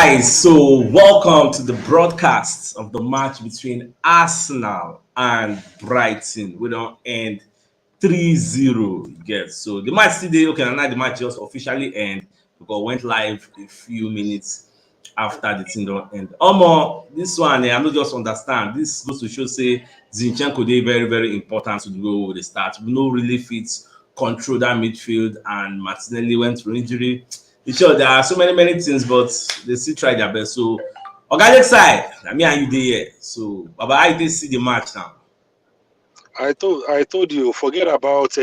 guys, so welcome to the broadcast of the match between Arsenal and Brighton. We don't end 3-0. Yes, so the match today, okay, now the match just officially end because went live a few minutes after the thing don't end. This one, I'm not just understand. This goes to show say Zinchenko dey very, very important to go with the start. We no really fit control that midfield, and Martinelli went through injury. Sure, there are so many things, but they still try their best. So, organic side, me and you dey here. So, Baba, how you dey see the match now? I told you, forget about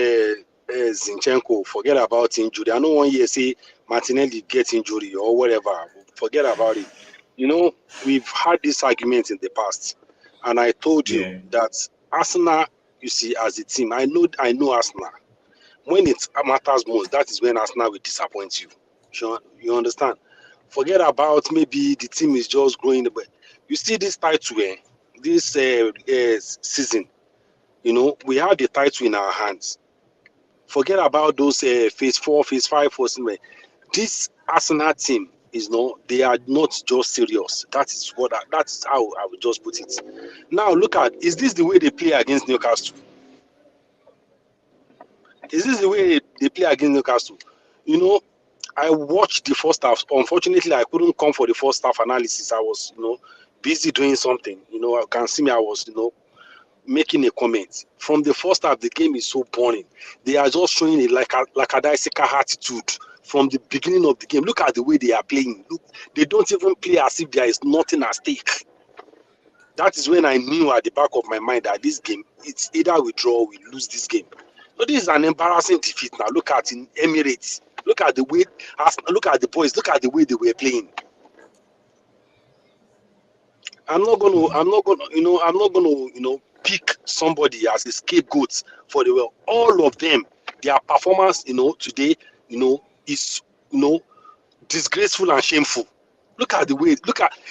Zinchenko, forget about injury. I know 1 year say Martinelli gets injury or whatever. Forget about it. You know, we've had this argument in the past, and I told you that Arsenal, you see, as a team, I know Arsenal. When it matters most, that is when Arsenal will disappoint you. You understand? Forget about maybe the team is just growing, but you see this title, this season. You know, we have the title in our hands. Forget about those phase 4, phase 5, this Arsenal team is they are not just serious. That is how I would just put it. Now look at, is this the way they play against Newcastle? Is this the way they play against Newcastle? You know, I watched the first half. Unfortunately, I couldn't come for the first half analysis. I was, busy doing something. You know, I can see me. I was, making a comment. From the first half, the game is so boring. They are just showing it like a daisika attitude from the beginning of the game. Look at the way they are playing. Look, they don't even play as if there is nothing at stake. That is when I knew at the back of my mind that this game, it's either we draw or we lose this game. So this is an embarrassing defeat now. Look at in Emirates. Look at the way, look at the boys, look at the way they were playing. I'm not gonna, pick somebody as a scapegoat for the world. All of them, their performance, today, is, disgraceful and shameful. Look at the way.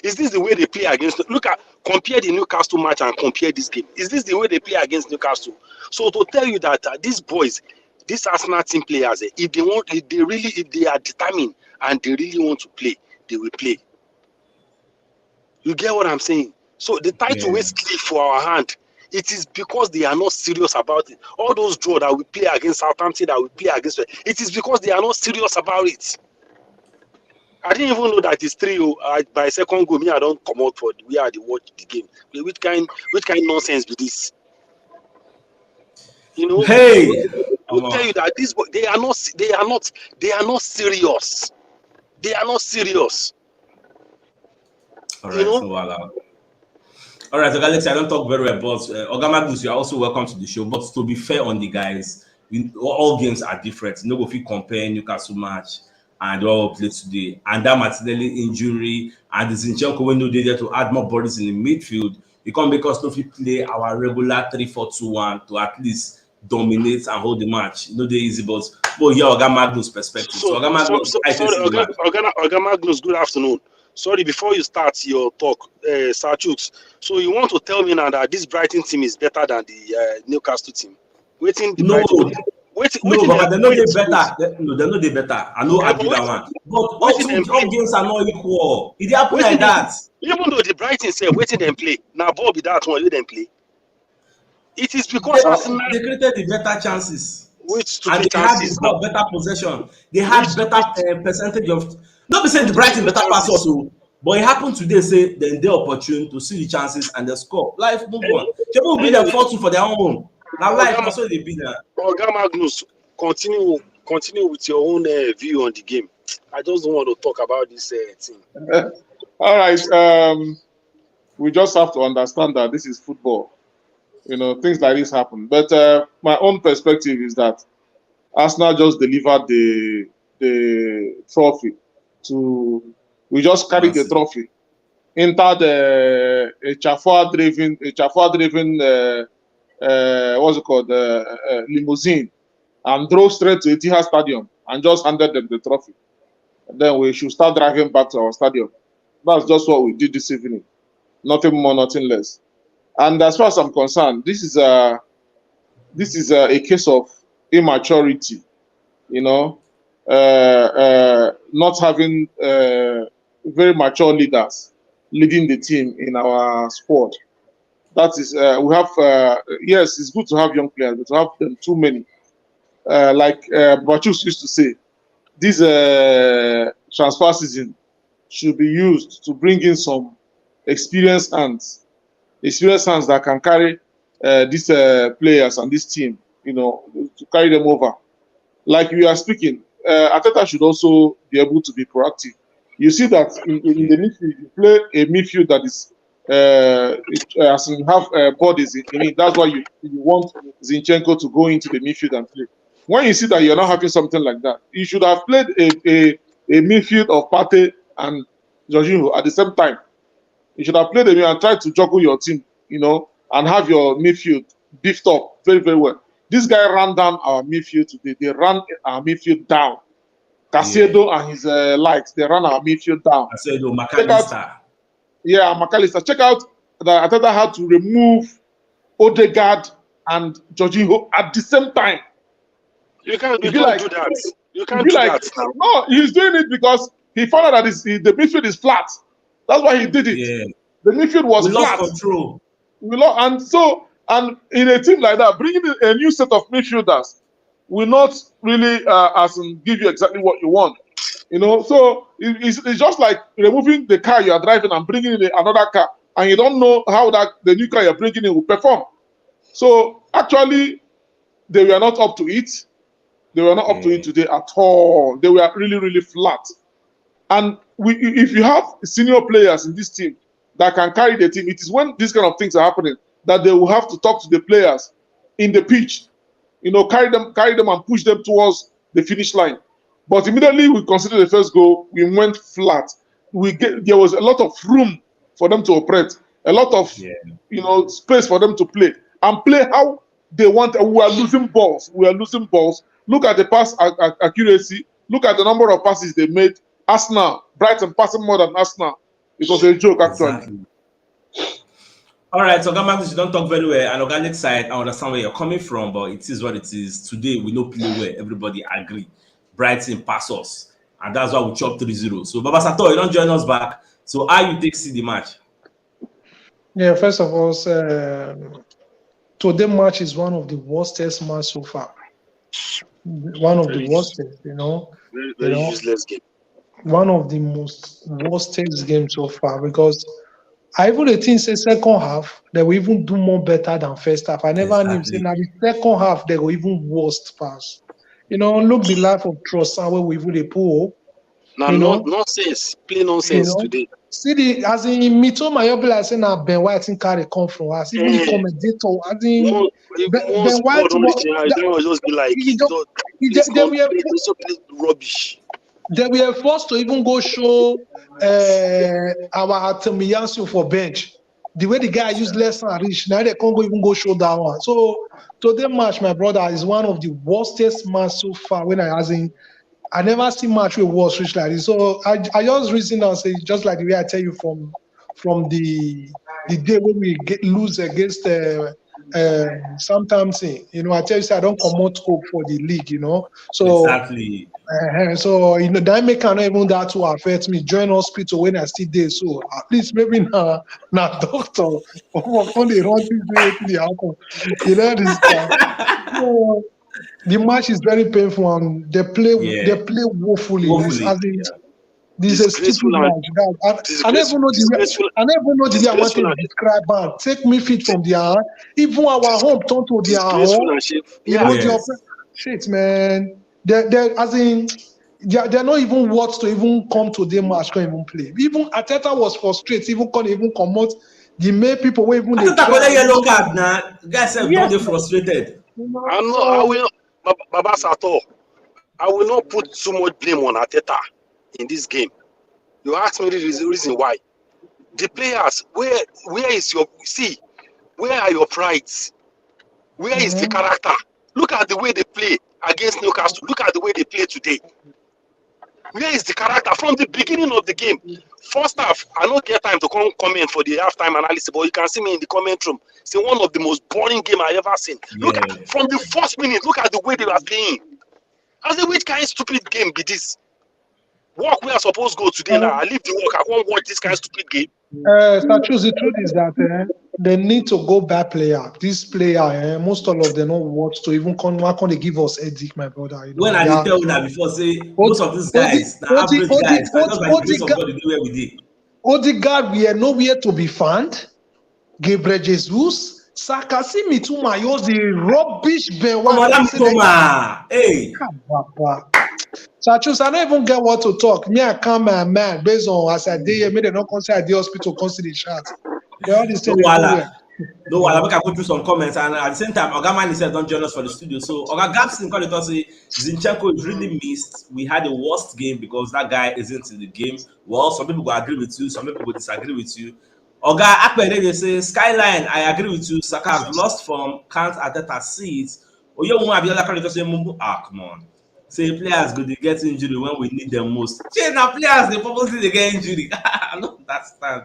Is this the way they play against? Compare the Newcastle match and compare this game. Is this the way they play against Newcastle? So to tell you that these boys, these Arsenal team players, if they are determined and they really want to play, they will play. You get what I'm saying? So the title is clear for our hand. It is because they are not serious about it. All those draws that we play against Southampton, that we play against, it is because they are not serious about it. I didn't even know that it's 3-0 by second goal. Me, I don't come out for we are the watch the game. Which kind nonsense be this? Hey, I'll tell you that they are not serious. They are not serious. All right, all right, so Alex, I don't talk very well, but Oga Magnus, you are also welcome to the show. But to be fair on the guys, all games are different. No go fit compare Newcastle match and all played today, and that Martinelli injury and the Zinchenko window they there to add more bodies in the midfield. You can't make us no fit play our regular 3-4-2-1 to at least dominate and hold the match. No, they easy, but yeah, Oga Magnus' perspective. So Oga Magnus, Oga Magnus, good afternoon. Sorry, before you start your talk, Sir CHUKS, so you want to tell me now that this Brighton team is better than the Newcastle team? But they know they better. No, they know they better. I know I do that one. But all games are not equal. It happen like that. Even though the Brighton say waiting them play, now Bob that one, let them play. It is because they created the better chances. And they had the better possession. They had better percentage of. Not be saying the Brighton better pass also, but it happened today. Say then they opportune to see the chances and they score. Life move on. People will be there 4-2 for their own. Now life also they be there. Oga Magnus, continue with your own view on the game. I just don't want to talk about this thing. All right. We just have to understand that this is football. Things like this happen. But my own perspective is that Arsenal just delivered the trophy we just carried the trophy entered a chauffeur-driven what's it called, limousine, and drove straight to Etihad Stadium and just handed them the trophy. And then we should start driving back to our stadium. That's just what we did this evening. Nothing more, nothing less. And as far as I'm concerned, this is a case of immaturity, not having very mature leaders leading the team in our squad. That is, we have, yes, it's good to have young players, but to have them too many. Like Bachus used to say, this transfer season should be used to bring in some experienced hands that can carry these players and this team, to carry them over. Like we are speaking, Ateta should also be able to be proactive. You see that in the midfield, you play a midfield that is as in have bodies in it. That's why you want Zinchenko to go into the midfield and play. When you see that you're not having something like that, you should have played a midfield of Partey and Jorginho at the same time. You should have played them and tried to juggle your team, and have your midfield beefed up very, very well. This guy ran down our midfield today. They ran our midfield down. Caicedo and his likes, they ran our midfield down. Caicedo, McAllister. McAllister. Check out that Ateta had to remove Odegaard and Jorginho at the same time. You can't do that. You can't do that now. No, he's doing it because he found out that the midfield is flat. That's why he did it. Yeah. The midfield was flat. Lost control. And in a team like that, bringing in a new set of midfielders will not really give you exactly what you want. So it's just like removing the car you are driving and bringing in another car, and you don't know how the new car you're bringing in will perform. So actually, they were not up to it. They were not up to it today at all. They were really, really flat. And if you have senior players in this team that can carry the team, it is when these kind of things are happening that they will have to talk to the players in the pitch, carry them and push them towards the finish line. But immediately we considered the first goal, we went flat. There was a lot of room for them to operate, a lot of space for them to play and play how they want. We are losing balls. Look at the pass accuracy. Look at the number of passes they made. Arsenal, Brighton passing more than Arsenal. It was a joke, actually. Exactly. All right, so Gamma, you don't talk very well. An organic side, I understand where you're coming from, but it is what it is. Today, we know play well. Everybody agree. Brighton pass us, and that's why we chop 3-0. So, Baba Sato, you don't join us back. So, how you see the match? Yeah, first of all, today's match is one of the worstest matches so far. One of the worstest, Very useless game. One of the most worstest games so far, because I even think say second half they will even do more better than first half. I never knew say now the second half they will even worst pass. Look the life of Trossard where we even pull. Nonsense, plain nonsense today. See as in Mito Mayobila say now Ben White in carry come from us. Even the commentator, as in Ben White was just be like rubbish. They were forced to even go show our Atemiyansu for bench. The way the guy used less and reach, now they can't even go show that one. So today match, my brother, is one of the worstest match so far. I never see match with worse reach like this. So I just reason and say just like the way I tell you from the day when we lose against sometimes I tell you say I don't promote hope for the league, So exactly. So that make cannot even that to affect me. Join hospital when I still there. So at least maybe now doctor on the run this happen. This stuff. So the match is very painful and they play woefully. This is a stupid match. I never know the way I want to describe it. Take me feet from their hand. Even our home turn to their home. Shit, man. They're not even worth to even come to the match, can't even play. Even Ateta was frustrated, even can't even come out. The main people were even Ateta got a yellow card now. Guys are not frustrated. I will Baba Sato. I will not put too much blame on Ateta in this game. You ask me the reason why. The players, where are your prides? Where is the character? Look at the way they play against Newcastle. Look at the way they play today. Where is the character from the beginning of the game? First half, I don't get time to comment for the halftime analysis, but you can see me in the comment room. It's one of the most boring games I ever seen. Look at from the first minute. Look at the way they were playing. I said, which kind of stupid game be this? Work we are supposed to go today now. I leave the work. I won't watch this kind of stupid game. Sachus, the truth is that they need to go back player. This player, most all of them don't want to even come. Why can't they give us Edic, my brother? You know, When I yeah. did tell you that before, say Odi- most of these guys, the average guys, are just by the grace of God, they do where we did. Odegaard, we are nowhere to be found. Gabriel Jesus, Saka, see me too, my yours, the rubbish Ben Come on, White. let me come. Hey, Sachus, I don't even get what to talk. Me, I come my man based on as I did here, me they don't consider the hospital, consider the chat. They all the no same everywhere. wala. No wala. Make I go through some comments, and at the same time, Oga Man said don't join us for the studio. So Oga Gabson called it say Zinchenko is really missed. We had the worst game because that guy isn't in the game. Well, some people will agree with you, some people will disagree with you. Oga Akpede they say Skyline, I agree with you. Saka have lost form, can't Ateta see it. Oyo Mwa Abiola called it say Mumbu. Ah, come on. Say players go they get injury when we need them most. Say now players they purposely they get injury. I don't understand.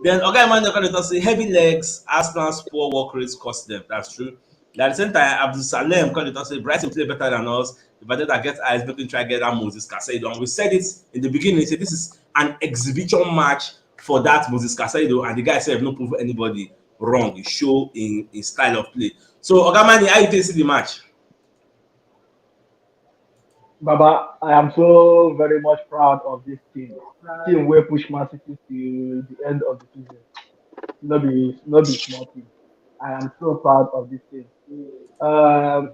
Then Oga Emmanuel Khalid say heavy legs, Arsenal's poor work rates cost them. That's true. At the same time, Abdul Salem Khalid say Brighton play better than us. If I did that get eyes, making try get that Moses Casado. And we said it in the beginning. We said this is an exhibition match for that Moses Casado, and the guy said no prove anybody wrong. He show in style of play. So Oga Mani, how you see the match? Baba, I am so very much proud of this team. Team will push Man City to the end of the season. Not be small team. I am so proud of this team. As I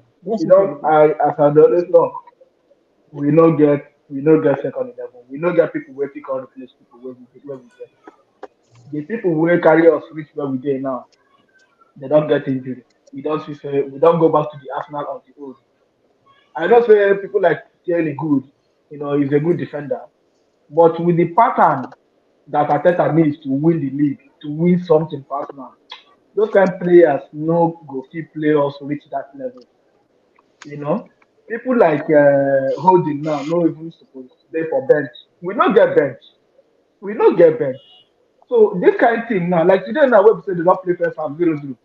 always know, we no get second 11. We no get people where pick on replace people where we get. The people where carry us reach where we get now, they don't get injury. We don't go back to the Arsenal of the old. I don't say people like Thierry good, he's a good defender. But with the pattern that Ateta needs to win the league, to win something personal, those kind of players no go fit play us reach that level. You know, people like Holding now no even supposed to play for bench. We don't get bench. We don't get bench. So this kind of thing now, like today now, where we say they don't play first half 0-0.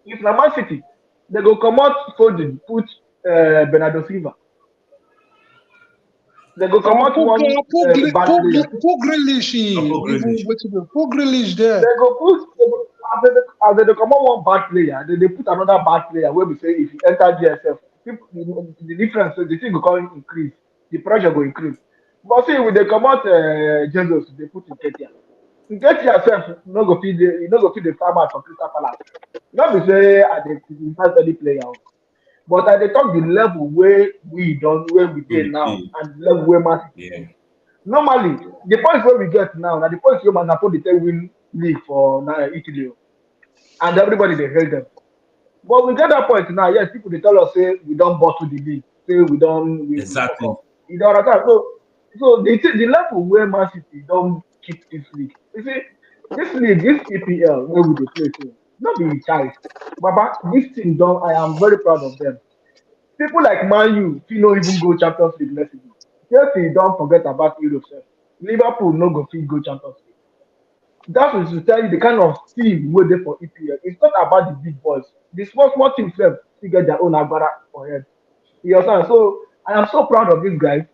If na Man City, they go come out Foden, put Bernardo Silva. They go come out one bad player. Poor Grealish, even Poor Grealish there. They go put as they come out one bad player, they put another bad player where we say if you enter GSF, people, the difference, the thing will come increase, the pressure will increase. But see, when they come out Jesus, they put Nketiah. Nketiah yourself, no go feed the farmer for Crystal Palace. Not be say I dey invite any player, but I dey talk the level where we dey now and the level where Man City. Normally, the points where we get now, the points where Napoli dey win league for Italy, and everybody dey hail them. But we get that point now. Yes, people dey tell us say we don't bottle the league, say we don't win. Exactly. You know what I'm saying? So the level where Man City don't keep this league. You see, this league, this EPL where we dey play, so not be child. Baba, this team don't. I am very proud of them. People like Man U, fit no even go Champions League next season. Chelsea don't forget about Europe. Sef. Liverpool no go fit go Champions League. That is to tell you the kind of team wey dey for EPL. It's not about the big boys. The small teams sef still get their own agbára for head. You understand? So I am so proud of these guys.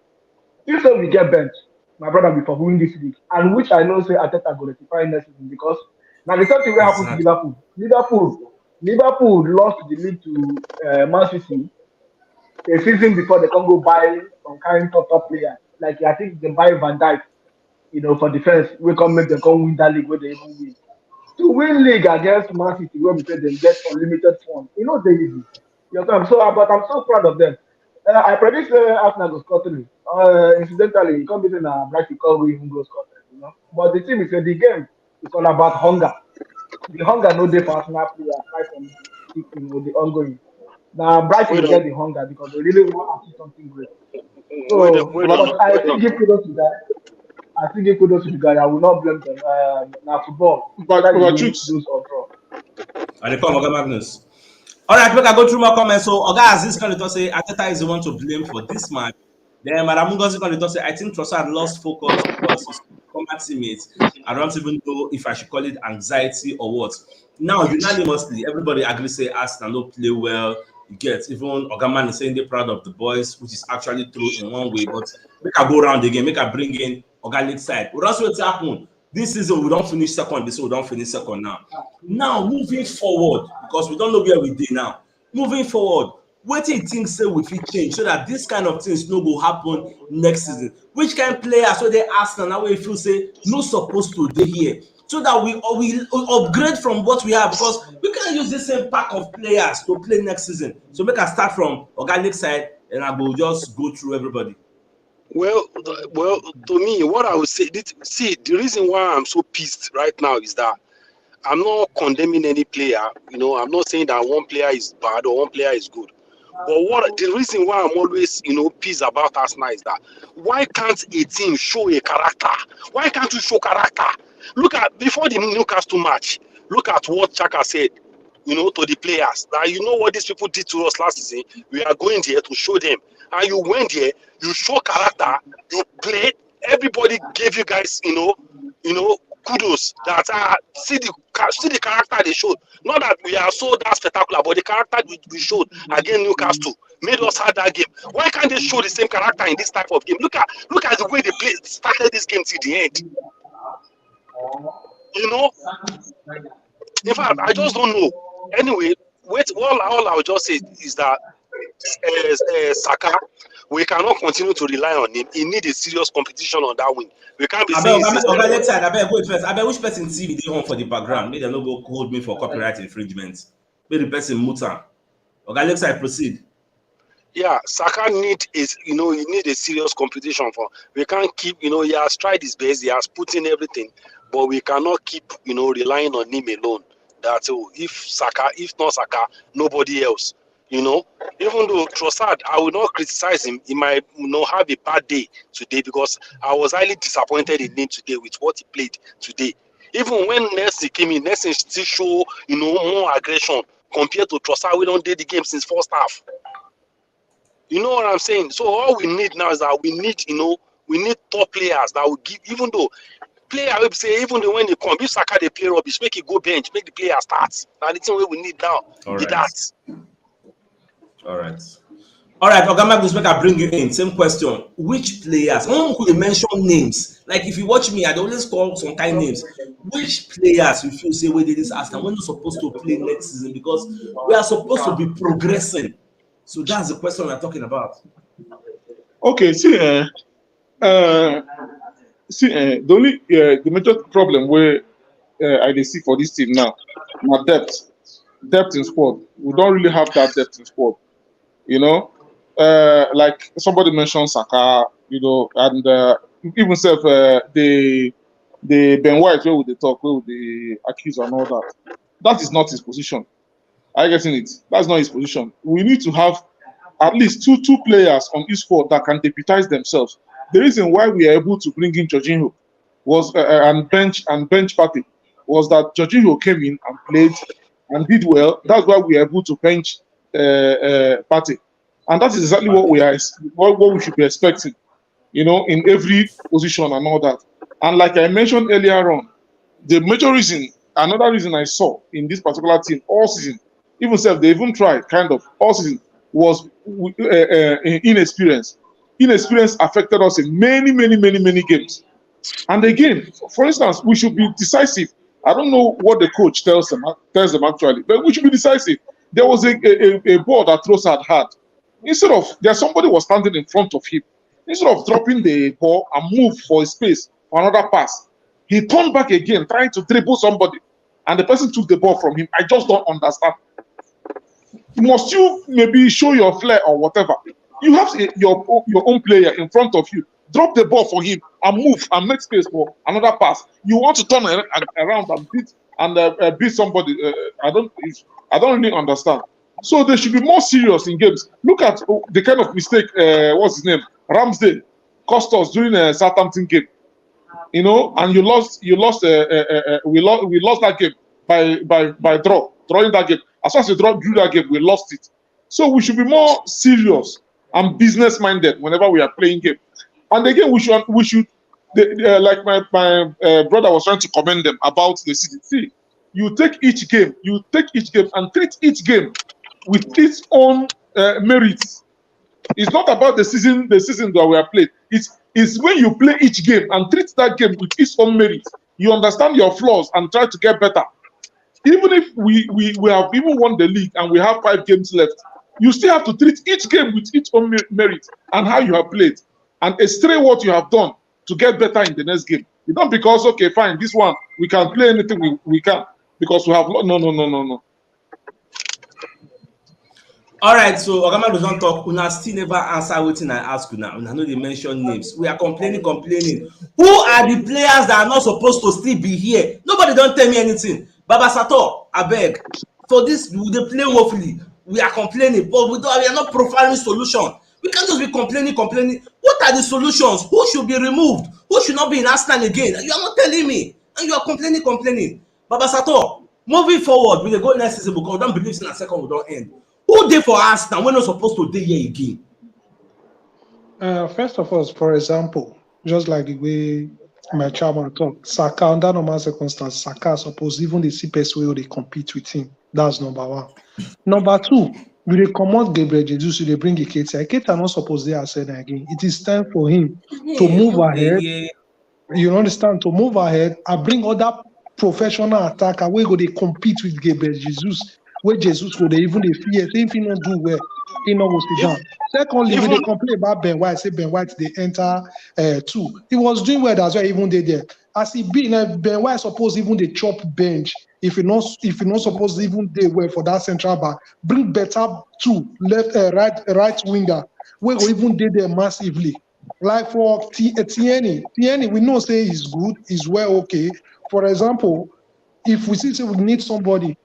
If so we get bench, my brother we for win this league, and which I know say Ateta go rectify next season because now the same thing will happen to Liverpool. Liverpool lost the league to Man City a season before they can go buy some kind of top player. Like I think they buy Van Dijk, for defense. We can make them come win that league where they even win. To win league against Man City, where we say they get unlimited funds, they easy. You know, but I'm so proud of them. I predict Arsenal go score 3. Incidentally, it can't be saying Brighton can't even go score 3, But the team is the game is all about hunger. The hunger no day for Arsenal player aside from the ongoing. Now Brighton get the hunger because they really want to achieve something great. So, but I still give kudos to that. I still give kudos to the guy. I will not blame them. Now football, But CHUKS. lose or draw. And they come Oga Magnus. All right, make I go through more comments. So Oga Aziz Kalito say Ateta is the one to blame for this match. Then Madam Ngozi Kalito say I think Trossard lost focus because his former teammates. I don't even know if I should call it anxiety or what. Now, unanimously, everybody agrees say Arsenal no play well. You get even Ogaman is saying they're proud of the boys, which is actually true in one way. But make I go around again, make I bring in organic side. But that's what's happened. This season we don't finish second, this we don't finish second now. Now moving forward, because we don't know where we did now. Moving forward, what do you think say we fit change so that this kind of things no go happen next season? Which kind of players so they ask now we feel say no supposed to dey here so that we upgrade from what we have because we can't use the same pack of players to play next season. So make us start from organic side and I will just go through everybody. Well, to me, what I would say, see, the reason why I'm so pissed right now is that I'm not condemning any player. You know, I'm not saying that one player is bad or one player is good. But what the reason why I'm always, pissed about Arsenal is that why can't a team show a character? Why can't you show character? Look at before the Newcastle match. Look at what Chaka said, to the players. That you know what these people did to us last season. We are going there to show them. And you went there, you show character, you played. Everybody gave you guys, kudos. That see the character they showed. Not that we are so that spectacular, but the character we showed against Newcastle made us have that game. Why can't they show the same character in this type of game? Look at the way they started this game till the end. In fact, I just don't know. Anyway, all I'll just say is that Saka, we cannot continue to rely on him. He needs a serious competition on that wing. We can't be saying wait first. I bet which person TV they on for the background. Maybe they no go hold me for copyright infringement. Maybe the person muta. Okay, let's proceed. Yeah, Saka he need a serious competition for. We can't keep, he has tried his best, he has put in everything, but we cannot keep, relying on him alone. That if not Saka, nobody else. Even though Trossard, I will not criticize him. He might have a bad day today because I was highly disappointed in him today with what he played today. Even when Nelson came in, Nelson still show more aggression compared to Trossard. We don't do the game since first half. You know what I'm saying? So all we need now is that we need top players that will give. Even though player will say even though when they come, if Saka they play rubbish, make it go bench, make the player start. Now the thing we need now is that. All right, Ogama, just make I bring you in. Same question. Which players? One could mention names. Like if you watch me, I always call some kind of names. Which players you feel say we did this Arsenal when you're supposed to play next season because we are supposed to be progressing. So that's the question we're talking about. Okay, the major problem where I see for this team now, depth in squad. We don't really have that depth in squad. Like somebody mentioned Saka, and even self the Ben White where would they talk, where would they accuse and all that. That is not his position. Are you getting it? That's not his position. We need to have at least two players on each squad that can deputize themselves. The reason why we are able to bring in Jorginho was and bench party was that Jorginho came in and played and did well. That's why we are able to bench party, and that is exactly what we should be expecting, in every position and all that. And like I mentioned earlier on, another reason I saw in this particular team all season, even self they even tried kind of all season was inexperience. Inexperience affected us in many games. And again, for instance, we should be decisive. I don't know what the coach tells them actually, but we should be decisive. There was a ball that Trossard had. Instead of somebody was standing in front of him. Instead of dropping the ball and move for a space for another pass, he turned back again, trying to dribble somebody, and the person took the ball from him. I just don't understand. Must you maybe show your flair or whatever? You have your own player in front of you. Drop the ball for him and move and make space for another pass. You want to turn around and beat somebody? I don't really understand. So they should be more serious in games. Look at the kind of mistake. What's his name? Ramsdale cost us during a Southampton game. And we lost that game by drawing that game. As far as we drew that game, we lost it. So we should be more serious and business minded whenever we are playing game. And again, we should like my brother was trying to commend them about the city. See, you take each game and treat each game with its own merits. It's not about the season that we have played. It's when you play each game and treat that game with its own merit. You understand your flaws and try to get better. Even if we have even won the league and we have 5 games left, you still have to treat each game with its own merit and how you have played and extract what you have done to get better in the next game. It's not because, okay, fine, this one, we can play anything we can because we have, no. All right, so Ogama doesn't talk. Una still never answer wetin I ask una. Una no dey mention names. We are complaining. Who are the players that are not supposed to still be here? Nobody don tell me anything. Baba Sato, abeg, for this we dey play woefully. We are complaining, but we are not profiling solution. We can't just be complaining. What are the solutions? Who should be removed? Who should not be in Arsenal again? You are not telling me, and you are complaining. Baba Sato, moving forward, we dey go next season because we don believe say na second we don end. Who dey for Arsenal wey no suppose to dey here again? First of all, for example, just like the way my chairman talk, Saka under normal circumstances, Saka suppose even the see person wey dey compete with him. That's number one. Number two, we dey comot Gabriel Jesus, we dey bring Nketiah. Nketiah not suppose dey Arsenal again. It is time for him to move ahead. You understand? To move ahead and bring other professional attacker wey go dey compete with Gabriel Jesus. Where Jesus go dey even dey fear, say if he not do well, he not go sit down. Secondly, we dey complain about Ben White. Say Ben White dey enter 2. He was doing well, that's why even dey there. As he be now, Ben White suppose even dey chop bench. If he not supposed to even dey well for that central back, bring better 2 left right winger. We go even dey there massively. Like for Tierney, we know say he's good, he's well okay. For example, if we see say we need somebody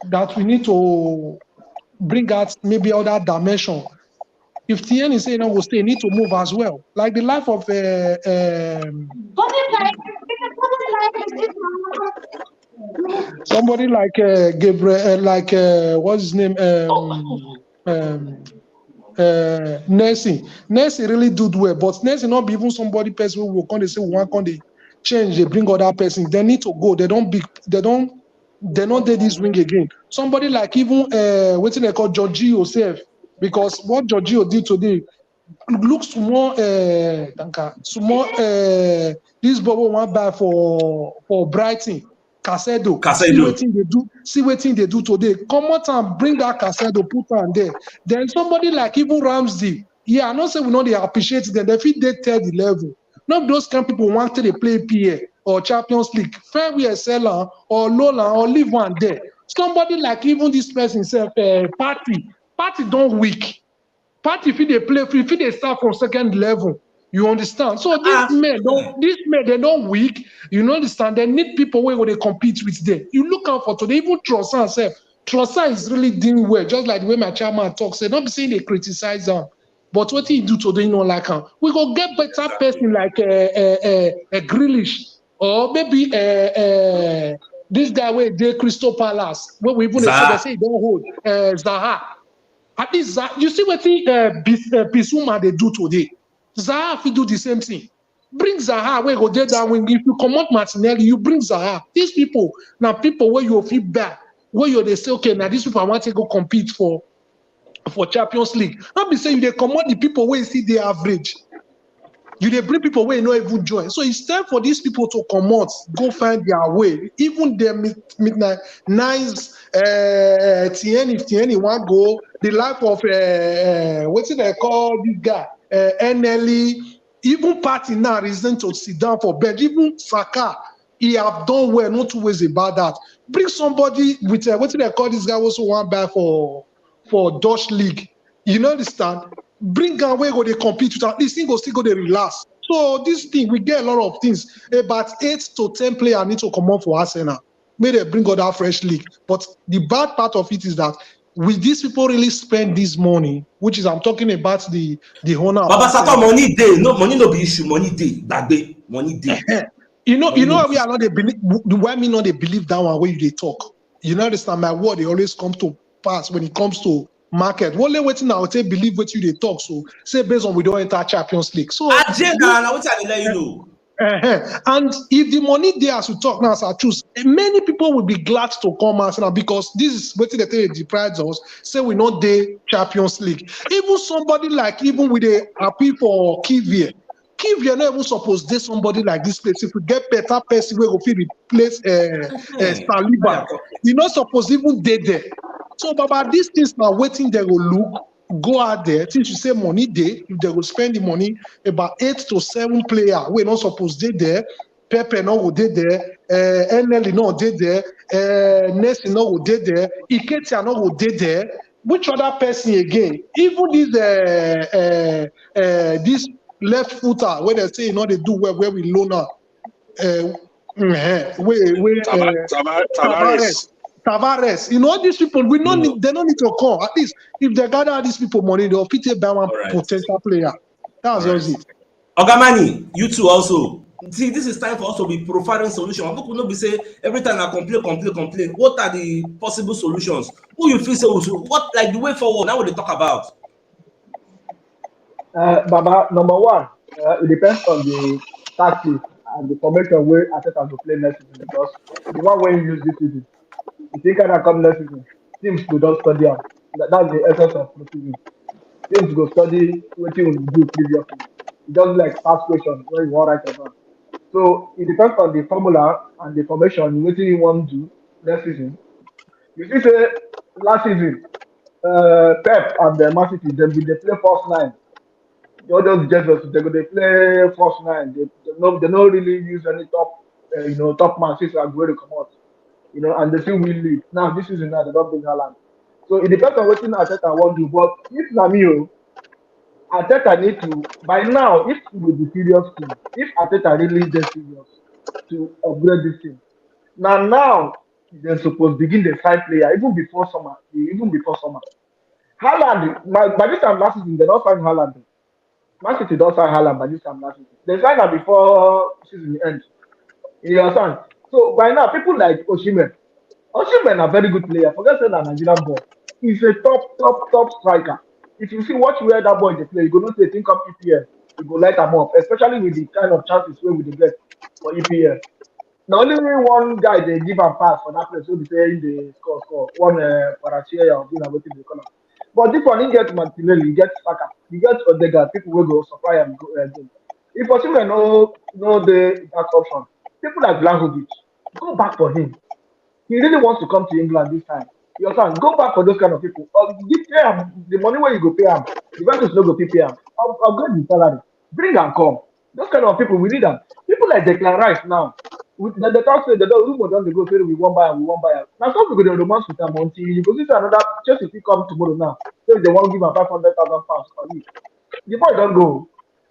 that we need to bring out maybe other dimension. If Tierney say no, will stay, need to move as well. Like the life of somebody like Gabriel, what's his name? Nessie really do well, but Nessie not be even somebody person who will come. They say one come they change, they bring other person. They need to go. They don't do this wing again. Somebody like even what they call Jorginho self, because what Jorginho did today looks more this bubble one buy for Brighton. Casedo. See what thing they do today. Come out and bring that Casedo, put on there. Then somebody like even Ramsey. Yeah, I know say we know they appreciate them. They feel they third level. Not those kind of people want to play PA or Champions League. Fair we seller or Lola or leave one there. Somebody like even this person self, Party don't weak. Party if they play, if they start from second level. You understand? So these men, they don't weak. You understand? They need people where they compete with them. You look out for today, even Trossard self. Trossard is really doing well, just like the way my chairman talks. They don't be saying they criticize them. But what he do today, you know, like we go get better person like a Grealish or maybe this guy where they Crystal Palace. Where we even say don't hold Zaha. At least you see what Bissouma they do today. Zaha if you do the same thing. Bring Zaha where go there that wing. If you come out Martinelli, you bring Zaha. These people now people where you feel bad, where you they say okay now these people I want to go compete for Champions League. Not be saying they come out the people where you see the average. You they bring people where you not even join. So it's time for these people to come out, go find their way. Even their midnight nice if Tierney want go, the life of what's it they call this guy? NLE, even Party now reason to sit down for bench. Even Saka, he have done well, not two ways about that. Bring somebody with what they call this guy also one back for Dutch League. You understand? Bring guy where go they compete with this thing go still go they relax. So this thing we get a lot of things. About 8 to 10 players need to come up for Arsenal. May they bring other fresh league. But the bad part of it is that will these people really spend this money, which is I'm talking about the owner. Baba Sato money day, no money no be issue, money day, that day, money day. You know why we are not they believe why me not they believe that one way they talk. You know understand my word they always come to pass when it comes to market. What they waiting now say believe what you they talk. So say based on we don't enter Champions League. So Agenda, now what I let you know. And if the money there, as we talk now, as I choose, many people will be glad to come Arsenal because this is what they deprives us. Say we not the Champions League. Even somebody like even with a happy for Kivia. Kivia not even supposed to somebody like this place. If we get better person, we will replace Saliba. We're not supposed to even dey there. So, Baba, these things now waiting they will look. Go out there, since you say money day, if they will spend the money, about 8 to 7 players, we're not supposed to there. Pepe no will there, NL no there, Nessie no will there, Iketia no will there. Which other person again? Even this left footer, when they say they do well, where we loan out, Tavares. Tavares, all these people, we don't need, they don't need to come. At least if they gather these people money, they'll fit a buy one potential player. That's just it. Ogamani, you too also. See, this is time for us to be profiling solutions. People will not be say every time I complain. What are the possible solutions? Who you feel so? What like the way forward? Now what they talk about? Baba, number one, it depends on the tactics and the formation where Arteta to play next season because the one when you use this season. If you can come next season, teams go don't study am. That's the essence of preseason. Teams go study what you do previously. It doesn't like past question where you want to write about. So it depends on the formula and the formation what you want to do next season. You see, say last season, Pep and the Man City they play first nine. All those Jesus they play first nine. They don't really use any top top man since Aguero come out. And they still will lead. Now this season now they don't bring Haaland. So it depends on what Arteta want to do. But if Namio, Arteta need to by now, if he will be serious team, if Arteta really is serious to upgrade this team, now they're supposed to begin the side player even before summer. Haaland, by this time last season, they don't sign Haaland. Man City don't sign Haaland by this time last season. They signed him before season end. You understand? So by now, people like Osimhen are very good player. Forget saying that Nigerian boy. He's a top striker. If you see where that boy they play, you go not say think of EPL. You go light them up, especially with the kind of chances where we get for EPL. Now only one guy they give a pass for that place. So they say in the score one Paracia or waiting the corner. But this one he gets Martinelli, he gets Saka, he gets Odegaard. People will go supply and go again. If Osimhen no that option, people like Blankovic, go back for him. He really wants to come to England this time. You understand? Go back for those kind of people. Give him the money where you go pay him. The bank is not go pay him. Upgrade the salary. Bring and come. Those kind of people, we need them. People like Declan Rice now. The talk say the rumor don't go say we won't buy him. Now some people they romance with him until you go see another Chelsea if he come tomorrow now. So they won't give him £500,000 a week. The boy don't go.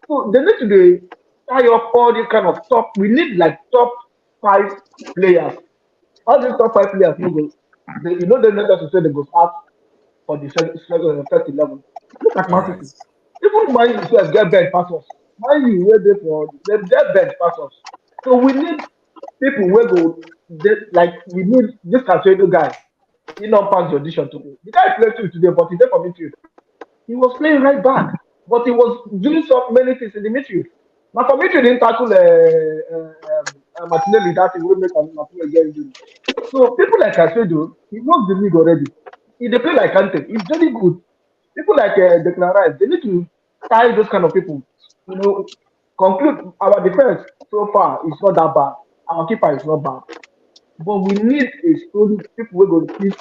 So they need to tie up all these kind of top. We need like top 5 players. All these top 5 players, they not to say they go start for the first 11. Look at Man City. Even Man U get bench passes. Man U where they get bench passes. So we need people where we need this Casemiro guy. He not pass the audition today. The guy played today, but he's there for midfield. He was playing right back, but he was doing so many things in the midfield. Now for midfield, he didn't tackle Martinelli that he will make Martinelli get injured. So people like Casemiro, he knows the league already. He they play like Kante. He's very good. People like Declan Rice, they need to tie those kind of people. Conclude our defense so far is not that bad. Our keeper is not bad. But we need a story people will go fit,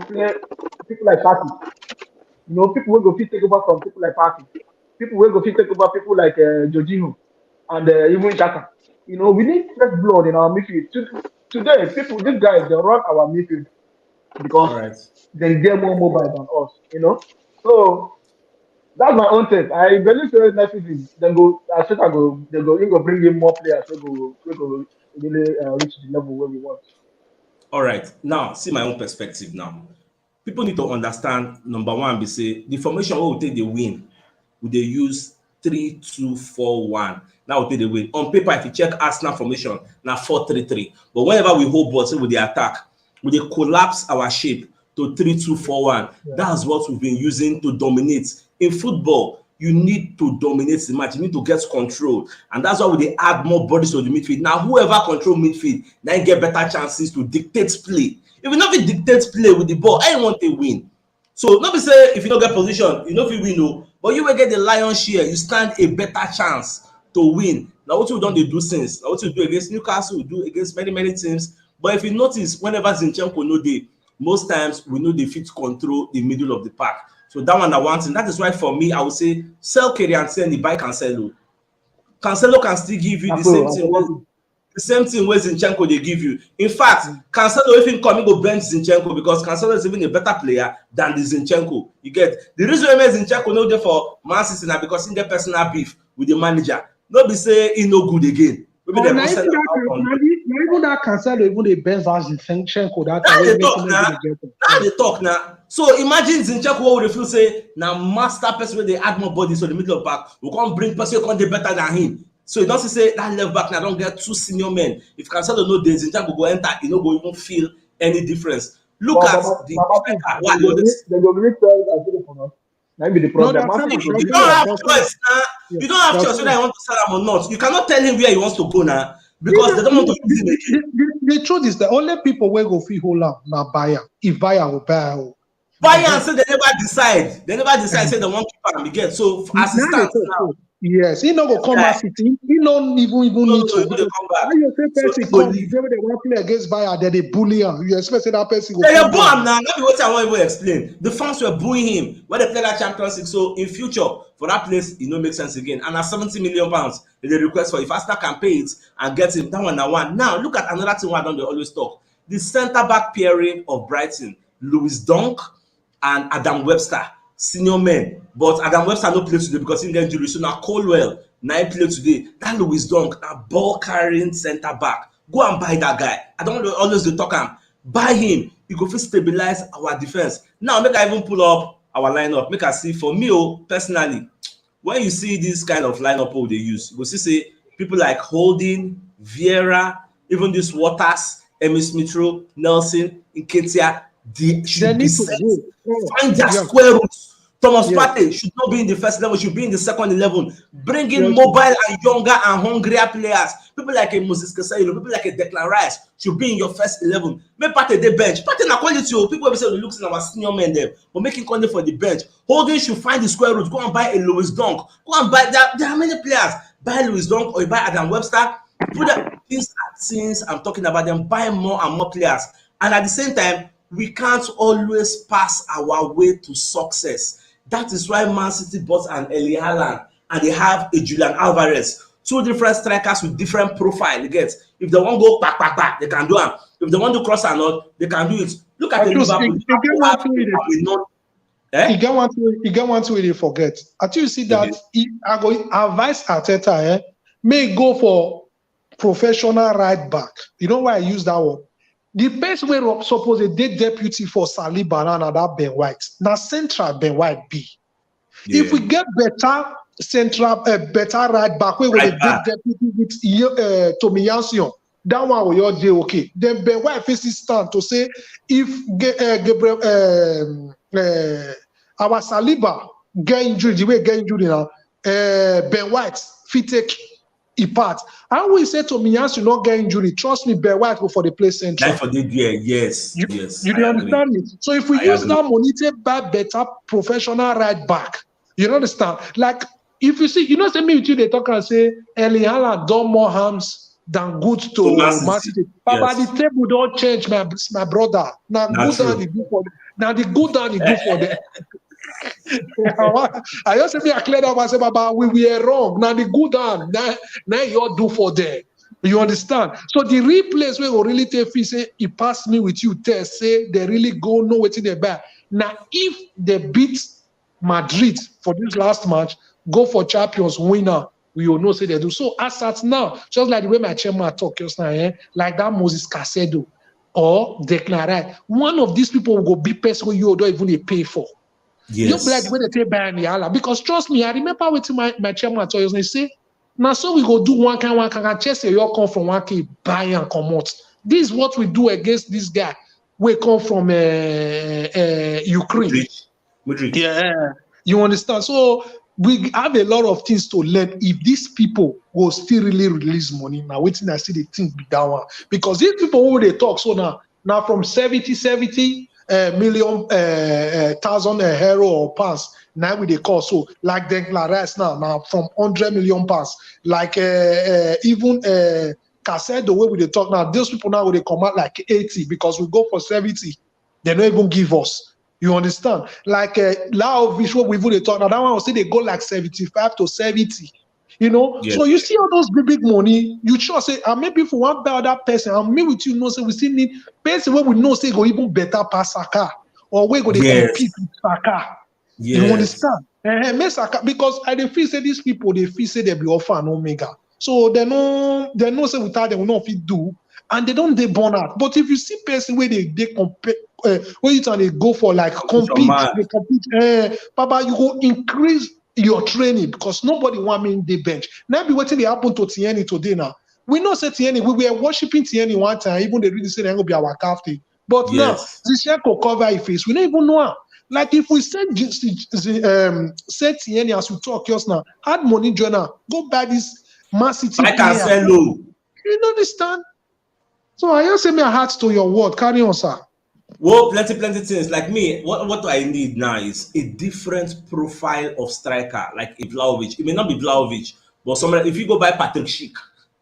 play people like Party. People will go fit take over from people like Party. People will go fit take over people like Jorginho and even Xhaka. We need fresh blood in our midfield. Today, these guys, they run our midfield because they get more mobile than us, So that's my own take. I believe next season they go bring in more players. We go really reach the level where we want. All right. Now, see my own perspective now. People need to understand, number one, be say, the formation will take the win. Will they use 3-2-4-1? Now will take the win. On paper, if you check Arsenal formation, now 4-3-3. But whenever we hold ball, so with the attack, we they collapse our shape to 3-2-4-1. Yeah. That's what we've been using to dominate. In football, you need to dominate the match. You need to get control. And that's why they add more bodies to the midfield. Now, whoever control midfield, then get better chances to dictate play. If you not dictate play with the ball, I want to win. So not be say if you don't get position, you know if you win, no. But you will get the lion's share. You stand a better chance to win. Now what you don't do since? Now what you do against Newcastle, do against many teams. But if you notice, whenever Zinchenko no dey, most times we know they fit control the middle of the park. So that one I want, and that is why for me I would say sell Kerry and sell the buy Cancelo. Cancelo can still give you the same thing. The same thing where Zinchenko they give you. In fact, Cancelo if he come, he go bench Zinchenko because Cancelo is even a better player than the Zinchenko. You get the reason why Zinchenko no there for Man City now because he get personal beef with the manager. Not be say he no good again. Maybe they even that Cancelo even the bench versus Zinchenko that now they talk now. Now they talk now. So imagine Zinchenko what would they feel say now master person where they add more bodies to the middle of the park. We can't bring person who can't do better than him. So it doesn't say that left back now don't get two senior men. If Cancelo no days, Zinchenko go enter, he no go even feel any difference. Look at the maybe the problem. You don't have choice now. You don't have choice whether you want to sell him or not. You cannot tell him where he wants to go now because they don't want to use him again. The truth is the only people where go feel hold up now buyer. If buyer will buy. Bayern say they never decide. They never decide. Say they want to keep him again. So as it stands now. Yes, he not go come back. He don't even need to. When you say person come, they want to play against Bayern, then they bully him. You expect that person? They boo him now. Let me what I want to explain. The fans were booing him when they play that Champions League. So in future, for that place, it no make sense again. And at £70 million, they request for if Arsenal can pay it and get him that one. Now look at another thing. Why don't they always talk? The centre back pairing of Brighton, Lewis Dunk and Adam Webster. Senior men, but Adam Webster no play today because he get injury. So now Colwell now he play today. That Lewis Dunk, that ball carrying centre back. Go and buy that guy. I don't want to always talk him. Buy him. He go fit stabilize our defense. Now make I even pull up our lineup. Make I see for me personally. When you see this kind of lineup they use, you go see say people like Holding, Vieira, even this Waters, Emil Smith-Rowe, Nelson, Nketiah. They should be set. Find their square roots. Thomas Partey should not be in the first 11, should be in the second 11. Bring in mobile and younger and hungrier players. People like a Moses Castillo, people like a Declan Rice should be in your first 11. Make Partey the bench. Partey na quality. People will say they look in our senior men there, but making content for the bench. Holding should find the square roots. Go and buy a Lewis Dunk. Go and buy there are many players. Buy Lewis Dunk or you buy Adam Webster. Put that things I'm talking about them. Buy more and more players. And at the same time, we can't always pass our way to success. That is why Man City bought an Erling Haaland and they have a Julian Alvarez. Two different strikers with different profile. You get if they want to go back, they can do it. If they want to cross or not, they can do it. Look at the Liverpool. He get one to forget. Until you see that, I go advise Arteta, may go for professional right back. You know why I use that word? The best way suppose a dead deputy for Saliba and that Ben White. Now central Ben White be. Yeah. If we get better central, better right back, we will dead deputy with Tomiyasu. That one will your okay. Then Ben White faces stand to say if our Saliba get injured, the way get injured now, Ben White fit take a part. I will say to Miyasu not get injury. Trust me, Ben White go for the play central. Like for the yes. You understand me? So if we use that money to buy better professional right back, you understand? Like if you see, say me with you, they talk and say Erling Haaland done more harms than good to Man City. But by the table don't change, my brother. Now good down the good for them. Now the good down the good for them. I just say I cleared up and say, Baba, we were wrong. Now the good on now you do for them. You understand? So the real place where we really take fee say he passed me with you test say they really go know what they buy. Now if they beat Madrid for this last match, go for Champions winner. We all know say they do. So as at now, just like the way my chairman talk just now, like that Moses Casedo or Declan Rice, one of these people will go be person you don't even pay for. Yes. You like when they take Bayern Yala because trust me, I remember what my chairman told us. They say, now so we go do one kind chest you come from one key buy and come out. This is what we do against this guy. We come from Ukraine. Madrid. Yeah, you understand. So we have a lot of things to learn if these people will still really release money. Now, waiting, I see the thing be that one. Because these people who they talk so now from 70 million thousand euro or pounds, now we they call so like Declan Rice now from 100 million pounds, like even Cassette, the way we they talk now, those people now they come out like 80 because we go for 70, they don't even give us. You understand? Like Laovish, what we would talk now, that one will say they go like 75 to 70. You know, Yes. so you see all those big money, you sure say, maybe if we want buy other person, and me with you know, say we still need person where we know say go even better pass Saka, or we go they compete with Saka. Yes. You understand? Saka, because I dey feel say these people they feel say they be alpha and omega, so they know say without them will not fit do, and they don't they burn out. But if you see person where they compare. When you trying to go for like compete, Papa, you go increase your training because nobody want me in the bench. Now be waiting they happen to Tierney today now. We know say Tierney, we were worshiping Tierney one time, even they really say they're gonna be our captain. But now Zinchenko cover his face. We don't even know how. Like if we say Tierney as we talk just now, add money journal, go buy this Man City player. You understand? So I just say me a heart to your word. Carry on, sir. Well, plenty things. Like me, what I need now is a different profile of striker, like a Vlahovic. It may not be Vlahovic, but somewhere if you go buy Patrick Schick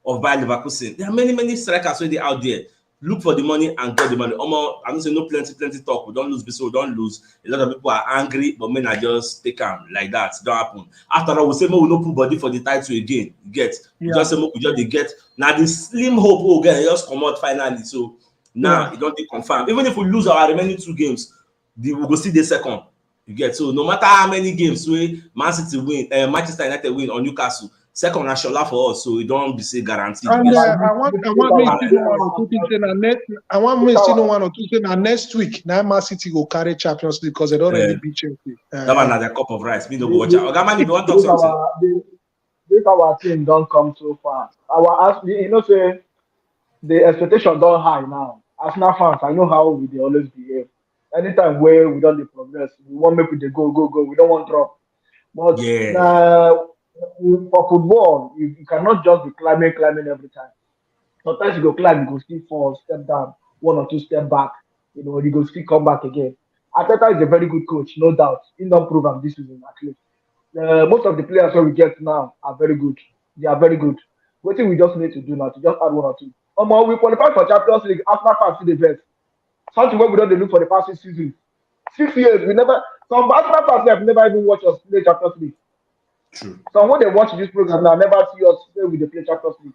of Bayer Leverkusen, there are many strikers already out there. Look for the money and get the money. I don't say no plenty talk. We don't lose, so we don't lose. A lot of people are angry, but men are just take them like that. It don't happen. After all, we say we no put body for the title again. You get? We just say we just get. Now the slim hope again just come out finally. So now it don't be confirmed. Even if we lose our remaining 2 games, we go see the second. You get? So no matter how many games we Man City win, Manchester United win or Newcastle, second national for us, so it don't be say guaranteed. And I want me to know one or two things say next week. Now Man City go carry Champions League because they don't already beat Chelsea. That one na the cup of rice. Me no go watch out. Oga, if you want to talk something. This our team don't come so far. You know, say the expectation don't high now. Arsenal fans, I know how we always behave. Anytime where we don't progress, we want make they go. We don't want drop. But for football, you cannot just be climbing every time. Sometimes you go climb, you go still fall, step down, 1 or 2 step back. You know, you go still come back again. Arteta is a very good coach, no doubt. He don't prove him this season at least. Most of the players that we get now are very good. They are very good. What we just need to do now to just add 1 or 2. We qualified for Champions League. Arsenal fans see the best. Something where we don't look for the past 6 seasons. 6 years, we never. Some Arsenal fans have never even watched us play Champions League. True. So when they watch this program now, never see us play with the play Champions League.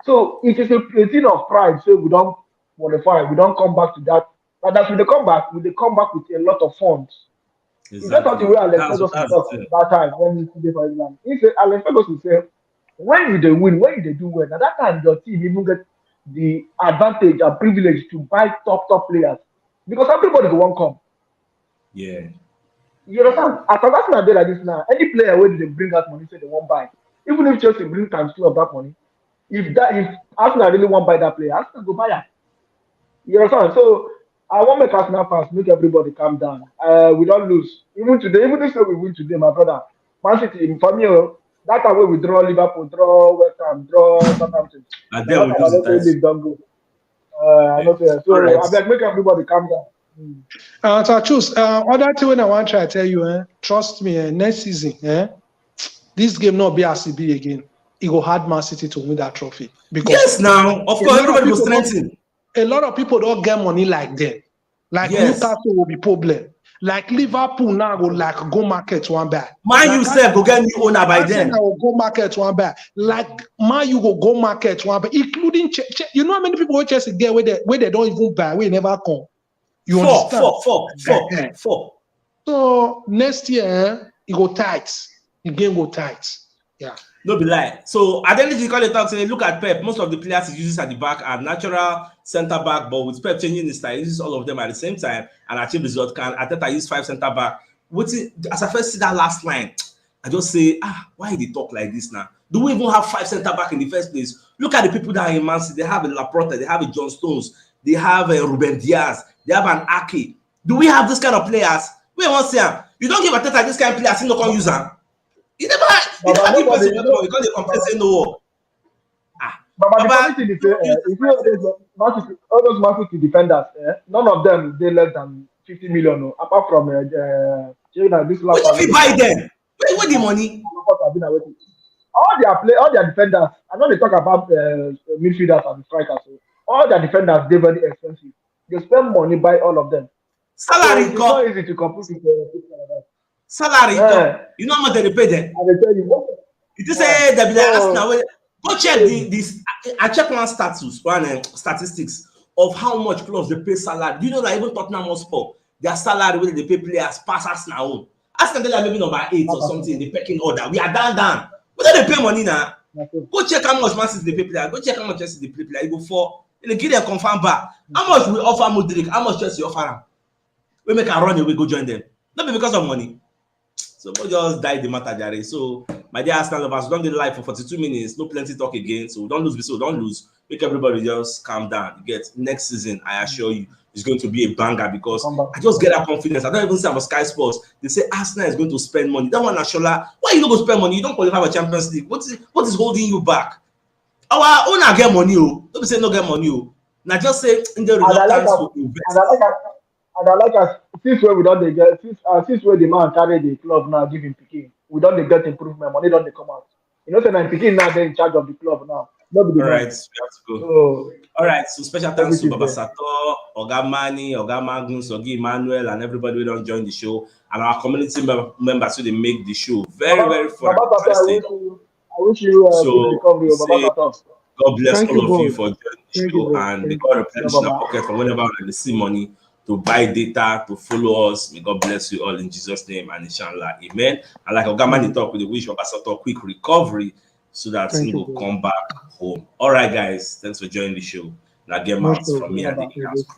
So it is a thing of pride. So we don't qualify. We don't come back to that. But as we come back with a lot of funds. Exactly. It's not something where Alex Ferguson talk that time when he did for England. He said Alex Ferguson said, when you they win, when you they do well, at that time your team even get the advantage and privilege to buy top players because everybody will won't come. Yeah. You understand? As Arsenal day like this now, any player where they bring out money say they won't buy. Even if Chelsea bring times 2 of that money, if Arsenal really won't buy that player, Arsenal go buy it. You understand? So I want to make Arsenal fans make everybody calm down. We don't lose. Even today, even this way we win today, my brother. Man City, for me, that time when we draw Liverpool, draw West Ham, draw Southampton. And then we lose the don't go. I know so. Right. I beg make everybody calm down. So choose other thing I want to try to tell you, trust me, next season, this game not be RCB again. It will hard Man City to win that trophy. Because yes, now of course everybody will strengthen. A lot of people don't get money like them. Like Newcastle will be problem. Like Liverpool now will like go market one buy. Man, you said go get new owner by then. Will go market one buy. Like Man, you go market one buy, including you know how many people will Chelsea get where they don't even buy, where they never come. You understand? Four. So next year it go tight. The game go tight. Yeah. No be lie. So at the end of the call, they talk say, look at Pep. Most of the players he uses at the back are natural centre back, but with Pep changing his style, he uses all of them at the same time and achieve result. Can Arteta use 5 centre back? As I first see that last line, I just say, why they talk like this now? Do we even have 5 centre back in the first place? Look at the people that are in Man City. They have a Laporte, they have a John Stones, they have a Ruben Diaz, they have an Ake. Do we have this kind of players? We won't see them. You don't give Ateta this kind of player, still no can use them. You never Baba, give person nobody, welcome because they complain say no work. Baba, the funny Baba, thing is, don't use if you all those Man City defenders, none of them they less than 50 million, no, apart from this last what one. if you buy them? Where the money? All their defenders. I know they talk about midfielders and strikers. So all their defenders they very expensive. They spend money buy all of them. So Salary it is not cut. easy to compete with people like that. Salary Eh, cut. You know how much they pay them? and they tell you what. It is say they be like So Arsenal. Go check this. I check one statistics of how much clubs they pay salary. Do you know that even Tottenham Hotspur, their salary when they pay players pass Arsenal own. Arsenal they like maybe number 8 or something in the pecking order. We are down. We don't pay money now. Go check how much Man City they pay player. Go check how much Chelsea they pay player. You go for they give them confirm back. How much we offer Modric? How much Chelsea offer him? We make a run away, go join them. Not because of money. So we just die the matter, Jare. So my dear Arsenal lovers, we don't get live for 42 minutes. No plenty talk again. So don't lose. So don't lose. Make everybody just calm down. You get next season. I assure you, it's going to be a banger because I just get that confidence. I don't even say I'm a Sky Sports. They say Arsenal is going to spend money. That one, Ashola. Why you don't go spend money? You don't qualify for Champions League. What is holding you back? Our owner get money. Oh, don't be say no get money. Oh, now just say in the reluctance to invest. And I like us since where we don't dey get since where the man carry the club now give him Pikin, we don't dey get improvement, money don't dey come out. You know, say na Pikin now they in charge of the club now. Not be the All right, we man. have to go. So All right, so special thanks to everything Baba there. Sato, Oga Mani, Oga Magnus, Ogi Emmanuel, and everybody who don't join the show, and our community members who they make the show very fun and Baba Sato, interesting. I wish you quick So recovery, we Baba say Sato. God bless Thank you, all of you God. for joining the Thank you, show, bro. and may Thank God you. replenish Yeah, your Baba. pocket from whenever they see money to buy data, to follow us. May God bless you all in Jesus' name and inshallah. Amen. And like Oga Mani talk, we wish Baba Sato quick recovery so that he Thank you, will God. come back home. All right, guys. Thanks for joining the show. Now get Most out from me and the welcome. in-house crew.